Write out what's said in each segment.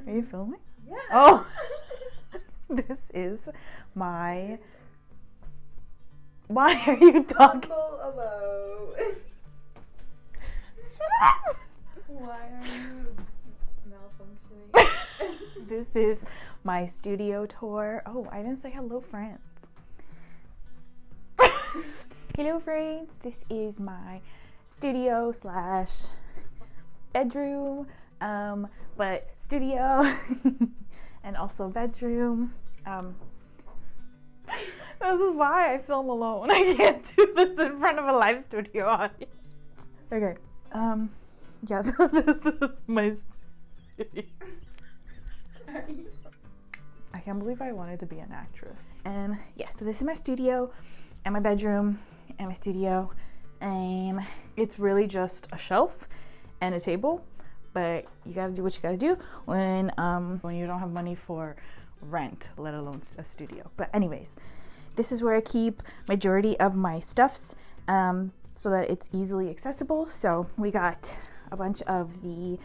Are you filming? Yeah. Oh, this is my. Why are you talking? Humble about. Shut up! Why are you malfunctioning? This is my studio tour. Oh, I didn't say hello, friends. Hello, friends. This is my studio / bedroom, but studio and also bedroom. This is why I film alone. I can't do this in front of a live studio audience. Okay. Yeah, this is my studio. I can't believe I wanted to be an actress. Yeah, so this is my studio and my bedroom and my studio. It's really just a shelf and a table, but you gotta do what you gotta do when you don't have money for rent, let alone a studio. But anyways, this is where I keep majority of my stuffs so that it's easily accessible. So we got a bunch of the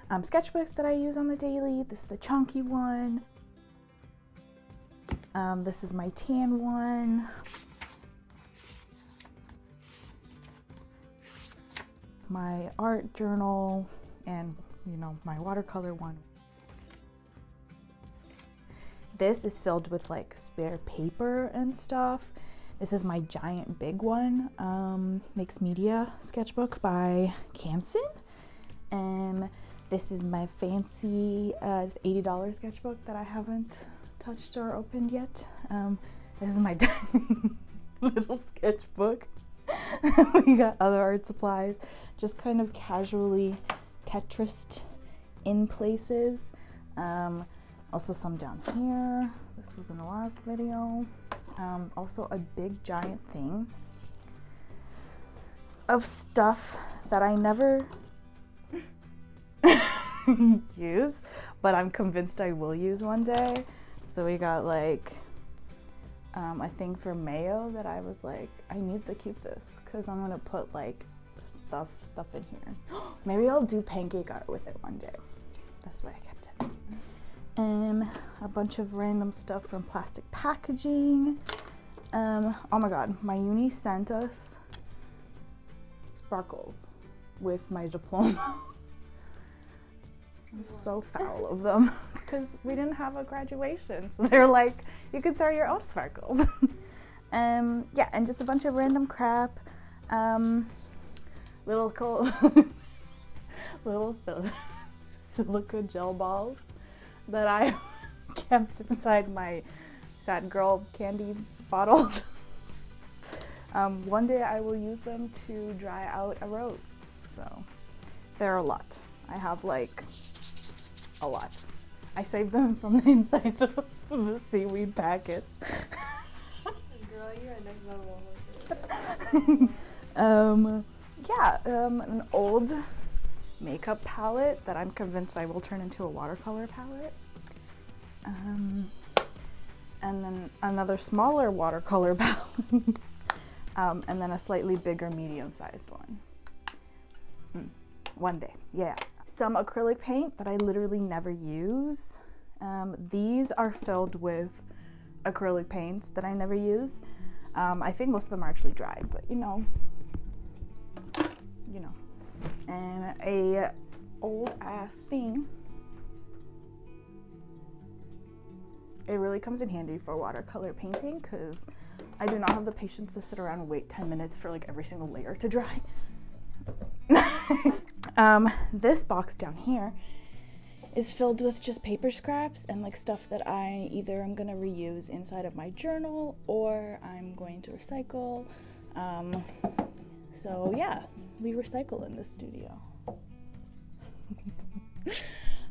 sketchbooks that I use on the daily. This is the chunky one. This is my tan one. My art journal and, my watercolor one. This is filled with like spare paper and stuff. This is my giant big one, Mixed Media sketchbook by Canson. This is my fancy $80 sketchbook that I haven't touched or opened yet. This is my tiny little sketchbook. We got other art supplies, just kind of casually Tetrised in places. Also some down here. This was in the last video. Also a big giant thing of stuff that I never use, but I'm convinced I will use one day. So we got like a thing for mayo that I was like, I need to keep this because I'm gonna put like stuff in here. Maybe I'll do pancake art with it one day. That's why I kept it. A bunch of random stuff from plastic packaging. Oh my god, my uni sent us sparkles with my diploma. It was so foul of them because we didn't have a graduation, so they're like, you could throw your own sparkles. Yeah, and just a bunch of random crap. Little silica gel balls that I kept inside my sad girl candy bottles. One day I will use them to dry out a rose. So there are a lot. I have like a lot. I saved them from the inside of the seaweed packets. Girl, you're at next level. Yeah, an old makeup palette that I'm convinced I will turn into a watercolor palette. And then another smaller watercolor palette. And then a slightly bigger medium-sized one. One day, yeah. Some acrylic paint that I literally never use. These are filled with acrylic paints that I never use. I think most of them are actually dried, but you know. And a old ass thing. It really comes in handy for watercolor painting because I do not have the patience to sit around and wait 10 minutes for like every single layer to dry. This box down here is filled with just paper scraps and like stuff that I either am gonna reuse inside of my journal or I'm going to recycle. So yeah, we recycle in this studio.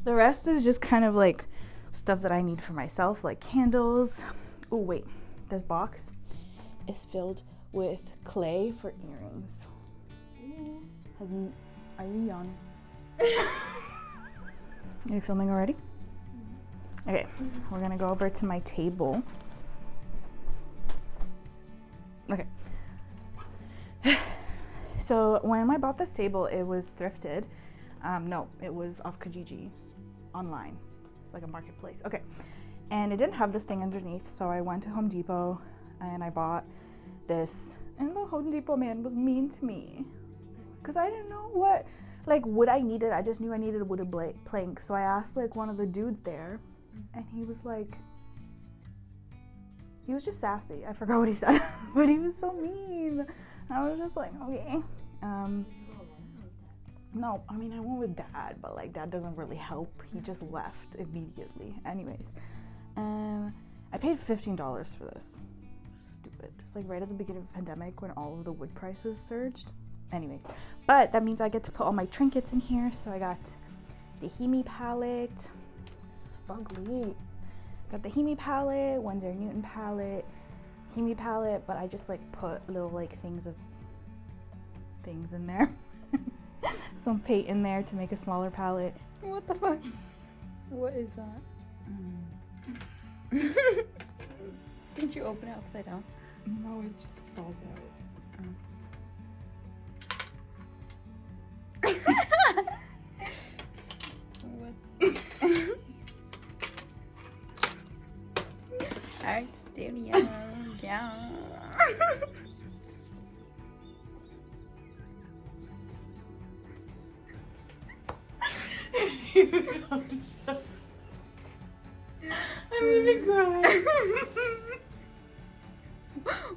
The rest is just kind of like stuff that I need for myself, like candles. Oh wait, this box is filled with clay for earrings. Are you yawning? Are you filming already? Okay, we're gonna go over to my table. Okay. So when I bought this table, it was thrifted. No, it was off Kijiji online. like a marketplace. Okay, and it didn't have this thing underneath, so I went to Home Depot and I bought this, and the Home Depot man was mean to me because I didn't know what like wood I needed. I just knew I needed a wooden plank, so I asked like one of the dudes there, and he was just sassy. I forgot what he said, but he was so mean. I was just like, okay. No, I mean, I went with Dad, but like Dad doesn't really help. He just left immediately. Anyways, I paid $15 for this. Stupid. It's like right at the beginning of the pandemic when all of the wood prices surged. Anyways, but that means I get to put all my trinkets in here. So I got the Hemi palette. This is fugly. Got the Hemi palette, Winsor Newton palette, Hemi palette, but I just like put little like things in there. Some paint in there to make a smaller palette. What the fuck? What is that? Did you open it upside down? No, it just falls out. What? Art studio. Yeah. I'm gonna cry.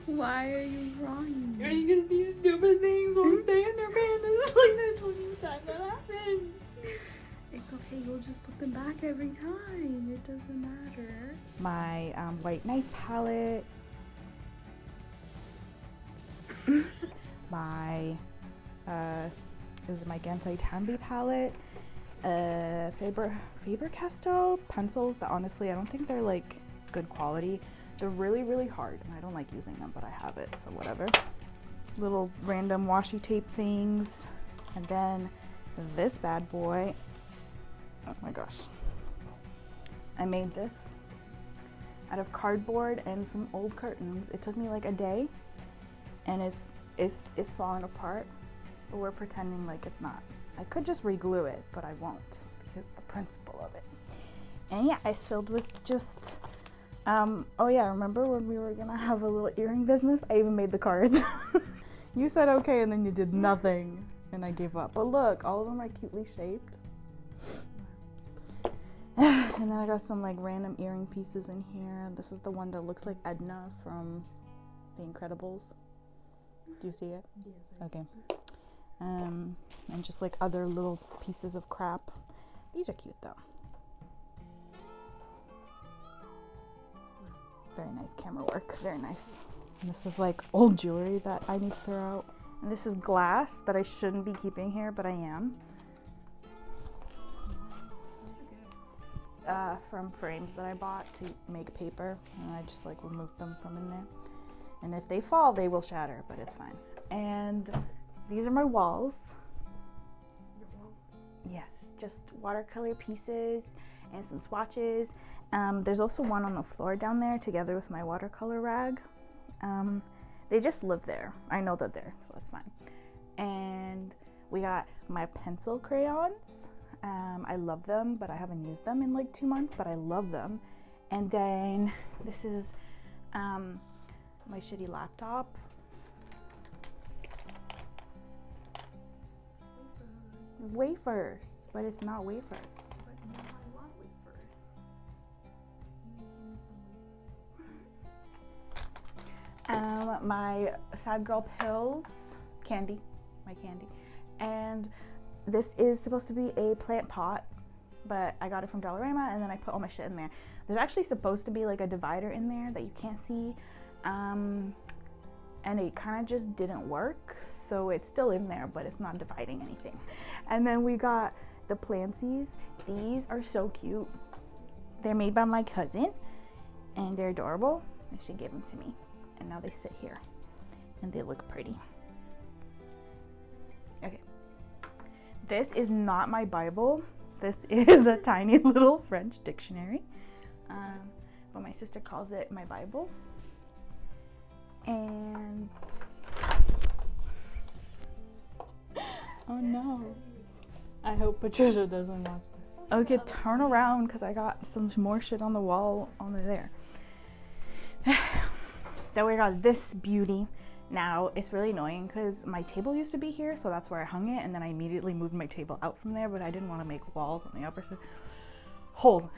Why are you crying? Because these stupid things won't stay in their pan. This is like the 20th time that happened. It's okay, you'll just put them back every time. It doesn't matter. My White Nights palette. My it was my Gansai Tambi palette. Faber-Castell pencils that honestly I don't think they're like good quality. They're really, really hard and I don't like using them, but I have it, so whatever. Little random washi tape things. And then this bad boy. Oh my gosh. I made this out of cardboard and some old curtains. It took me like a day and it's falling apart, but we're pretending like it's not. I could just re-glue it, but I won't because the principle of it. And yeah, it's filled with just, oh yeah, remember when we were gonna have a little earring business? I even made the cards. You said okay and then you did nothing and I gave up. But look, all of them are cutely shaped. And then I got some like random earring pieces in here. This is the one that looks like Edna from The Incredibles. Do you see it? Yes. Okay. And just like other little pieces of crap. These are cute though. Very nice camera work, very nice. And this is like old jewelry that I need to throw out. And this is glass that I shouldn't be keeping here, but I am. From frames that I bought to make paper, and I just like removed them from in there. And if they fall, they will shatter, but it's fine. And these are my walls. Your walls? Yes, just watercolor pieces and some swatches. There's also one on the floor down there together with my watercolor rag. They just live there. I know they're there, so that's fine. And we got my pencil crayons. I love them, but I haven't used them in like 2 months, but I love them. And then this is my shitty laptop. Wafers, but it's not wafers. But now I want wafers. My Sad Girl pills, candy, my candy. And this is supposed to be a plant pot, but I got it from Dollarama and then I put all my shit in there. There's actually supposed to be like a divider in there that you can't see. And it kind of just didn't work. So it's still in there, but it's not dividing anything. And then we got the plantsies. These are so cute. They're made by my cousin and they're adorable. And she gave them to me. And now they sit here and they look pretty. Okay. This is not my Bible. This is a tiny little French dictionary. But my sister calls it my Bible. And oh no. I hope Patricia doesn't watch this. Okay, turn around because I got some more shit on the wall on there. Then we got this beauty. Now, it's really annoying because my table used to be here, so that's where I hung it, and then I immediately moved my table out from there, but I didn't want to make walls on the upper side. Holes.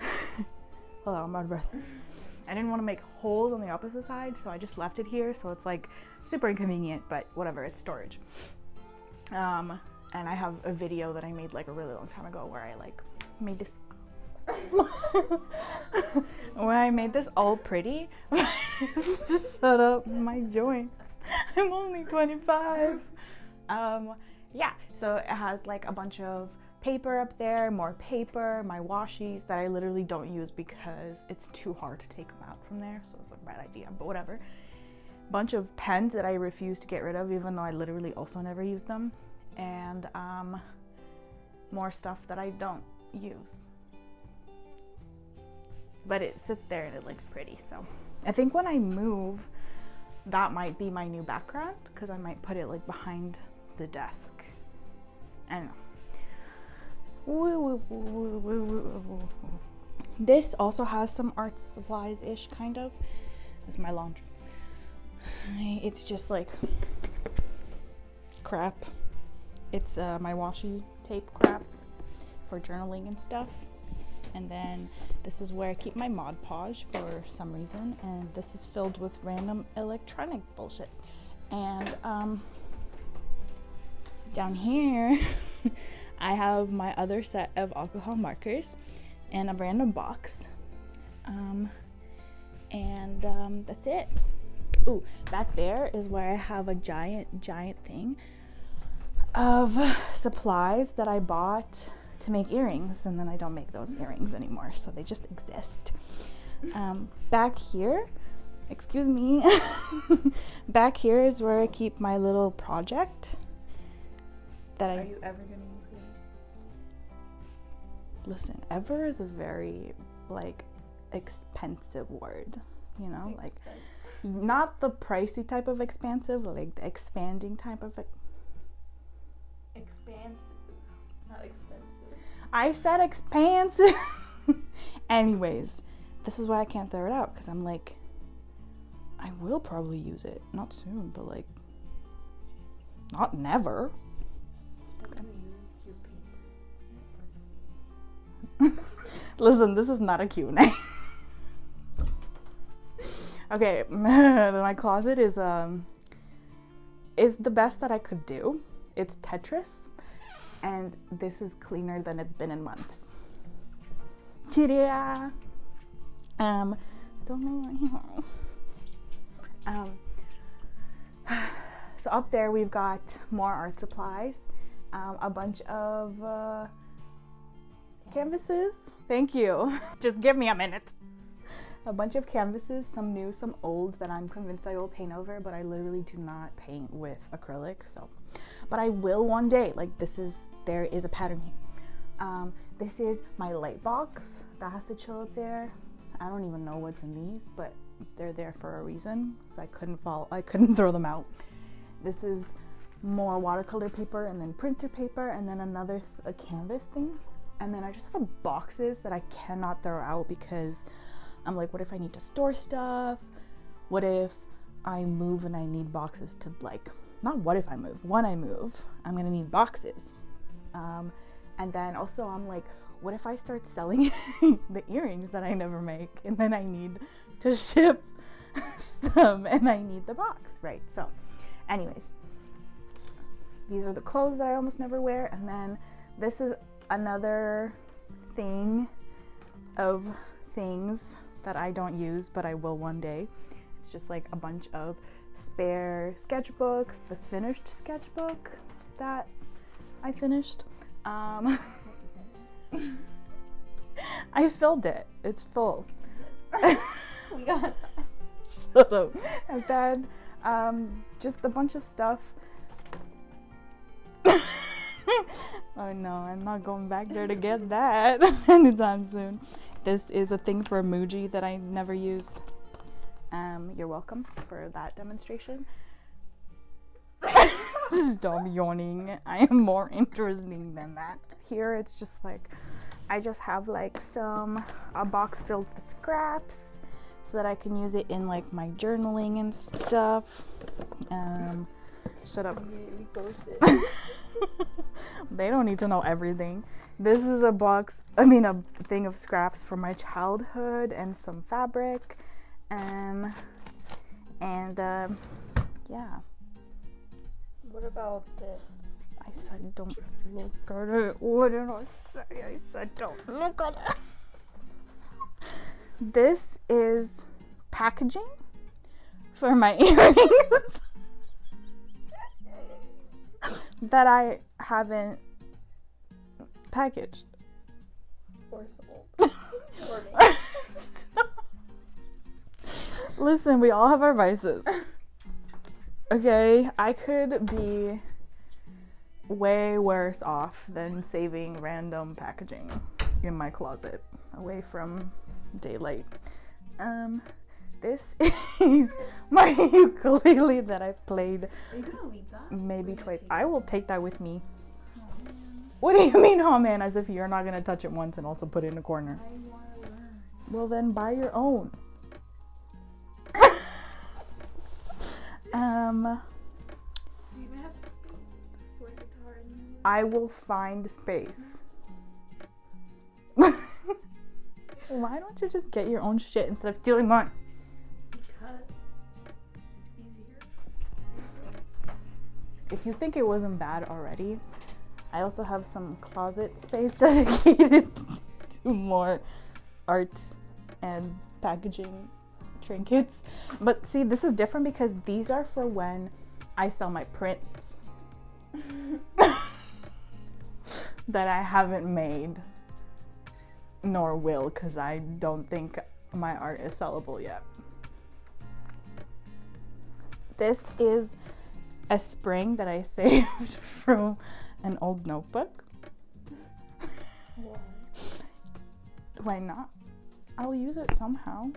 Hold on, I'm out of breath. I didn't want to make holes on the opposite side, so I just left it here, so it's like super inconvenient, but whatever, it's storage. And I have a video that I made like a really long time ago where I like made this when I made this all pretty. Shut up, my joints. I'm only 25. Yeah, so it has like a bunch of paper up there, more paper, my washies that I literally don't use because it's too hard to take them out from there, so it's a bad idea, but whatever. Bunch of pens that I refuse to get rid of, even though I literally also never use them, and more stuff that I don't use. But it sits there and it looks pretty, so I think when I move, that might be my new background, because I might put it like behind the desk. I don't know. This also has some art supplies-ish, kind of. This is my laundry. It's just like crap. It's my washi tape crap for journaling and stuff. And then this is where I keep my Mod Podge for some reason, and this is filled with random electronic bullshit. And down here I have my other set of alcohol markers and a random box, and that's it. Ooh, back there is where I have a giant thing of supplies that I bought to make earrings, and then I don't make those earrings anymore, so they just exist. Back here, excuse me, back here is where I keep my little project that Are you ever gonna use it? Listen, ever is a very like expensive word, you know, like not the pricey type of expensive, like the expanding type of Expansive, not expensive. I said expansive. Anyways, this is why I can't throw it out, because I'm like, I will probably use it, not soon, but like not never. Have you used your paint? Listen, this is not a Q&A. Okay, my closet is the best that I could do. It's Tetris, and this is cleaner than it's been in months. Yeah. Don't know. So up there we've got more art supplies, a bunch of canvases. Thank you. Just give me a minute. A bunch of canvases, some new, some old that I'm convinced I will paint over, but I literally do not paint with acrylic, so. But I will one day. Like there is a pattern here. This is my light box that has to chill up there. I don't even know what's in these, but they're there for a reason, so I couldn't throw them out. This is more watercolor paper, and then printer paper, and then another canvas thing. And then I just have boxes that I cannot throw out because I'm like, what if I need to store stuff? What if I move and I need boxes to like, not what if I move, when I move, I'm gonna need boxes. And then also I'm like, what if I start selling the earrings that I never make, and then I need to ship some and I need the box, right? So anyways, these are the clothes that I almost never wear. And then this is another thing of things that I don't use, but I will one day. It's just like a bunch of spare sketchbooks, the finished sketchbook that I finished. I filled it. It's full. We got Shut up. And then just a bunch of stuff. Oh no, I'm not going back there to get that anytime soon. This is a thing for emoji that I never used. You're welcome for that demonstration. Stop yawning. I am more interesting than that. Here it's just like I just have like a box filled with scraps so that I can use it in like my journaling and stuff. Shut up. Immediately posted. They don't need to know everything. This is a thing of scraps from my childhood and some fabric. Yeah. What about this? I said don't look at it. What did I say? I said don't look at it. This is packaging for my earrings that I haven't packaged. Or sold. Or made. Listen, we all have our vices. Okay, I could be way worse off than saving random packaging in my closet away from daylight. This is my ukulele that I've played Are you gonna leave that? maybe twice. I will take that with me. What do you mean, oh man? As if you're not gonna touch it once and also put it in a corner. I wanna learn. Well, then buy your own. Do you even have space for a guitar anymore? I will find space. Why don't you just get your own shit instead of stealing mine? Because it's easier. If you think it wasn't bad already, I also have some closet space dedicated to more art and packaging trinkets. But see, this is different because these are for when I sell my prints that I haven't made nor will, because I don't think my art is sellable yet. This is a spring that I saved from an old notebook. Why? Why not? I'll use it somehow.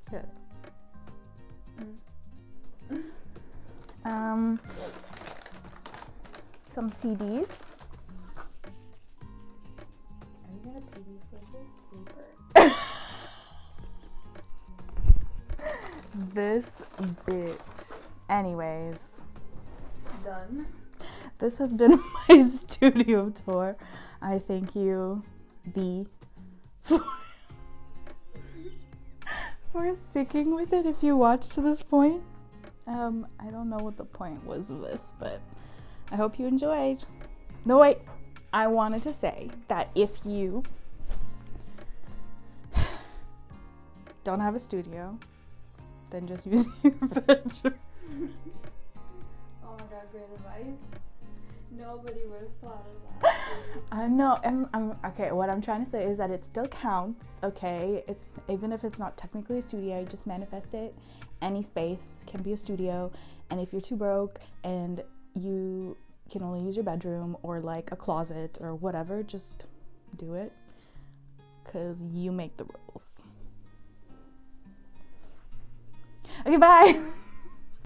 Good. Some CDs. Are you gonna pay me for this sleeper? This bitch. Anyways, Done. this has been my studio tour. I thank you, for sticking with it if you watched to this point. I don't know what the point was of this, but I hope you enjoyed. No, wait. I wanted to say that if you don't have a studio, then just use your bedroom. Oh my god, great advice. Nobody would have thought of that. I know. Okay, what I'm trying to say is that it still counts, okay? It's even if it's not technically a studio, you just manifest it. Any space can be a studio. And if you're too broke and you can only use your bedroom or like a closet or whatever, just do it, because you make the rules. Okay, bye.